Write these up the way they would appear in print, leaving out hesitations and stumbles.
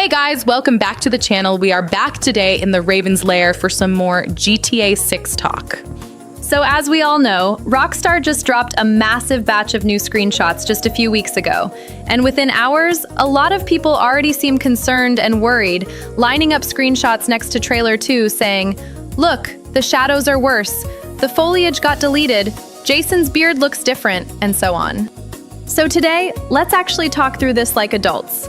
Hey guys, welcome back to the channel. We are back today in the Raven's Lair for some more GTA 6 talk. So as we all know, Rockstar just dropped a massive batch of new screenshots just a few weeks ago. And within hours, a lot of people already seem concerned and worried, lining up screenshots next to trailer 2 saying, "Look, the shadows are worse, the foliage got deleted, Jason's beard looks different," and so on. So today, let's actually talk through this like adults.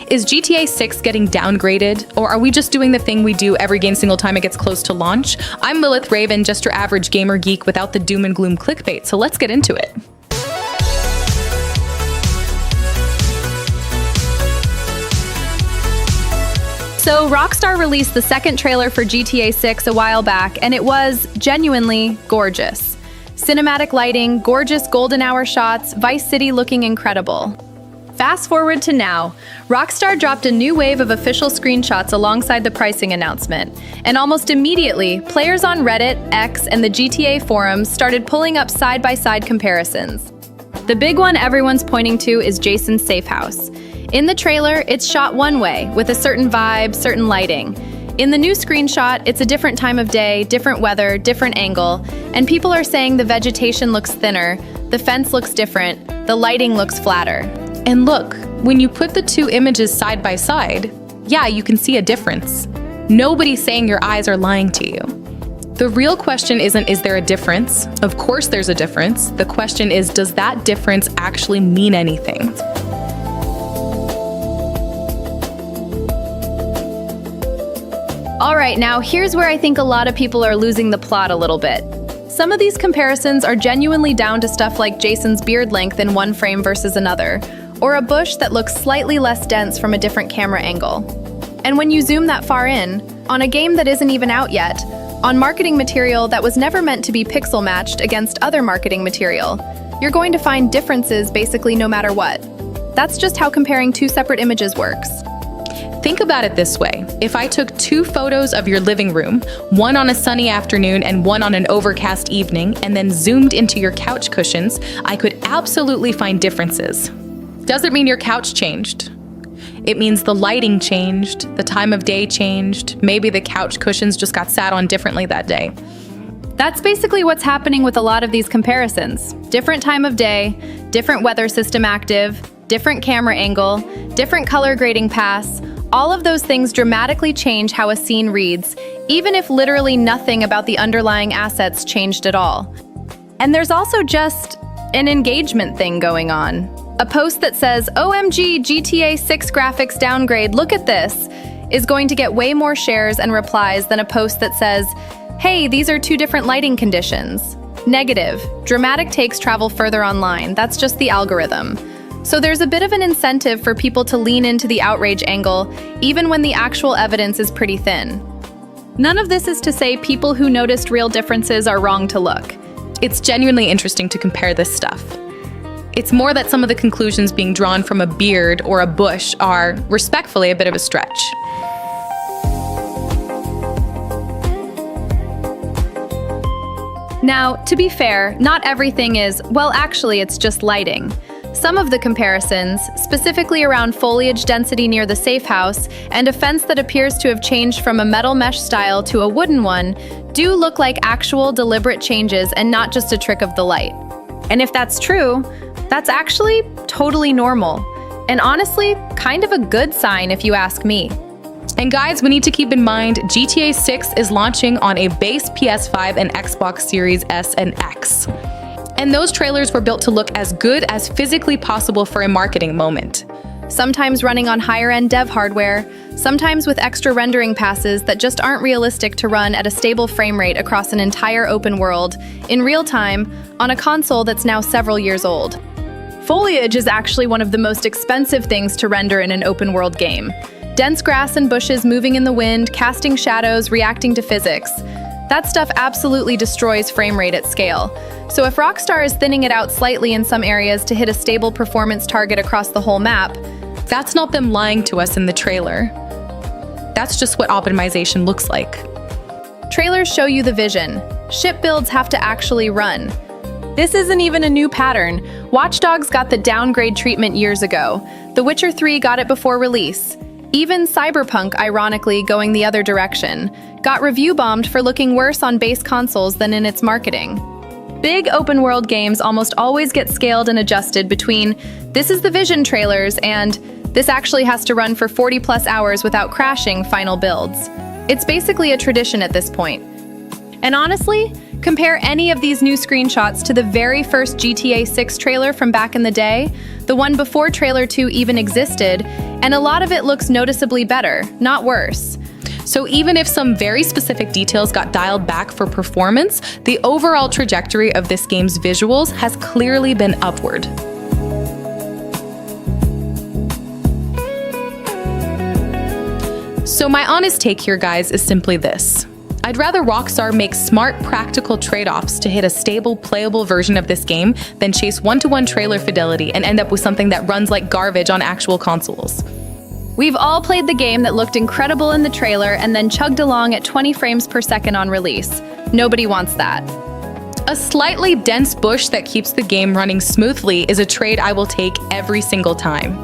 Is GTA 6 getting downgraded, or are we just doing the thing we do every game single time it gets close to launch? I'm Lilith Raven, just your average gamer geek without the doom and gloom clickbait, so let's get into it. So Rockstar released the second trailer for GTA 6 a while back, and it was genuinely gorgeous. Cinematic lighting, gorgeous golden hour shots, Vice City looking incredible. Fast forward to now, Rockstar dropped a new wave of official screenshots alongside the pricing announcement, and almost immediately, players on Reddit, X, and the GTA forums started pulling up side-by-side comparisons. The big one everyone's pointing to is Jason's safehouse. In the trailer, it's shot one way, with a certain vibe, certain lighting. In the new screenshot, it's a different time of day, different weather, different angle, and people are saying the vegetation looks thinner, the fence looks different, the lighting looks flatter. And look, when you put the two images side by side, yeah, you can see a difference. Nobody's saying your eyes are lying to you. The real question isn't, is there a difference? Of course there's a difference. The question is, does that difference actually mean anything? All right, now here's where I think a lot of people are losing the plot a little bit. Some of these comparisons are genuinely down to stuff like Jason's beard length in one frame versus another, or a bush that looks slightly less dense from a different camera angle. And when you zoom that far in, on a game that isn't even out yet, on marketing material that was never meant to be pixel matched against other marketing material, you're going to find differences basically no matter what. That's just how comparing two separate images works. Think about it this way. If I took two photos of your living room, one on a sunny afternoon and one on an overcast evening, and then zoomed into your couch cushions, I could absolutely find differences. Doesn't mean your couch changed. It means the lighting changed, the time of day changed, maybe the couch cushions just got sat on differently that day. That's basically what's happening with a lot of these comparisons. Different time of day, different weather system active, different camera angle, different color grading pass. All of those things dramatically change how a scene reads, even if literally nothing about the underlying assets changed at all. And there's also just an engagement thing going on. A post that says, "OMG, GTA 6 graphics downgrade, look at this," is going to get way more shares and replies than a post that says, "Hey, these are two different lighting conditions." Negative. Dramatic takes travel further online. That's just the algorithm. So there's a bit of an incentive for people to lean into the outrage angle, even when the actual evidence is pretty thin. None of this is to say people who noticed real differences are wrong to look. It's genuinely interesting to compare this stuff. It's more that some of the conclusions being drawn from a beard or a bush are, respectfully, a bit of a stretch. Now, to be fair, not everything is, well, actually, it's just lighting. Some of the comparisons, specifically around foliage density near the safe house and a fence that appears to have changed from a metal mesh style to a wooden one, do look like actual deliberate changes and not just a trick of the light. And if that's true, that's actually totally normal. And honestly, kind of a good sign if you ask me. And guys, we need to keep in mind, GTA 6 is launching on a base PS5 and Xbox Series S and X. And those trailers were built to look as good as physically possible for a marketing moment. Sometimes running on higher-end dev hardware, sometimes with extra rendering passes that just aren't realistic to run at a stable frame rate across an entire open world, in real time, on a console that's now several years old. Foliage is actually one of the most expensive things to render in an open-world game. Dense grass and bushes moving in the wind, casting shadows, reacting to physics. That stuff absolutely destroys frame rate at scale. So if Rockstar is thinning it out slightly in some areas to hit a stable performance target across the whole map, that's not them lying to us in the trailer. That's just what optimization looks like. Trailers show you the vision. Ship builds have to actually run. This isn't even a new pattern. Watch Dogs got the downgrade treatment years ago. The Witcher 3 got it before release. Even Cyberpunk, ironically going the other direction, got review bombed for looking worse on base consoles than in its marketing. Big open-world games almost always get scaled and adjusted between "this is the vision" trailers and "this actually has to run for 40+ hours without crashing" final builds. It's basically a tradition at this point. And honestly, compare any of these new screenshots to the very first GTA 6 trailer from back in the day, the one before Trailer 2 even existed, and a lot of it looks noticeably better, not worse. So even if some very specific details got dialed back for performance, the overall trajectory of this game's visuals has clearly been upward. So my honest take here, guys, is simply this. I'd rather Rockstar make smart, practical trade-offs to hit a stable, playable version of this game than chase one-to-one trailer fidelity and end up with something that runs like garbage on actual consoles. We've all played the game that looked incredible in the trailer and then chugged along at 20 frames per second on release. Nobody wants that. A slightly dense bush that keeps the game running smoothly is a trade I will take every single time.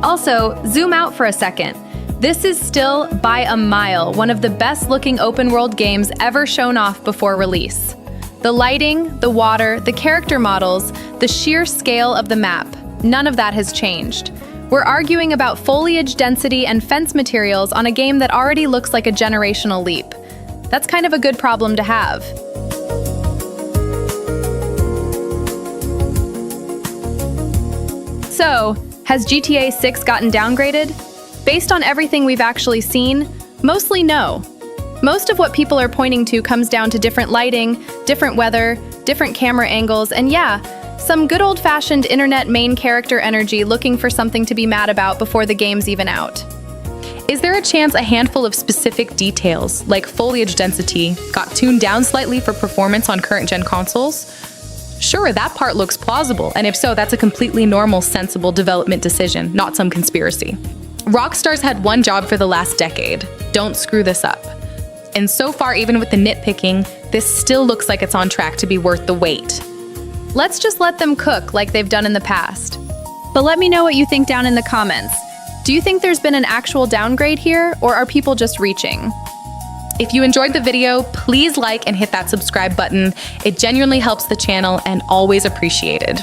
Also, zoom out for a second. This is still, by a mile, one of the best-looking open-world games ever shown off before release. The lighting, the water, the character models, the sheer scale of the map, none of that has changed. We're arguing about foliage density and fence materials on a game that already looks like a generational leap. That's kind of a good problem to have. So, has GTA 6 gotten downgraded? Based on everything we've actually seen, mostly no. Most of what people are pointing to comes down to different lighting, different weather, different camera angles, and yeah, some good old-fashioned internet main character energy looking for something to be mad about before the game's even out. Is there a chance a handful of specific details, like foliage density, got tuned down slightly for performance on current-gen consoles? Sure, that part looks plausible, and if so, that's a completely normal, sensible development decision, not some conspiracy. Rockstar's had one job for the last decade: don't screw this up. And so far, even with the nitpicking, this still looks like it's on track to be worth the wait. Let's just let them cook like they've done in the past. But let me know what you think down in the comments. Do you think there's been an actual downgrade here, or are people just reaching? If you enjoyed the video, please like and hit that subscribe button. It genuinely helps the channel and always appreciated.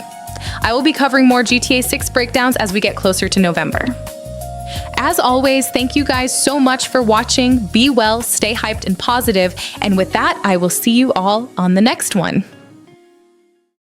I will be covering more GTA 6 breakdowns as we get closer to November. As always, thank you guys so much for watching. Be well, stay hyped and positive, and with that, I will see you all on the next one.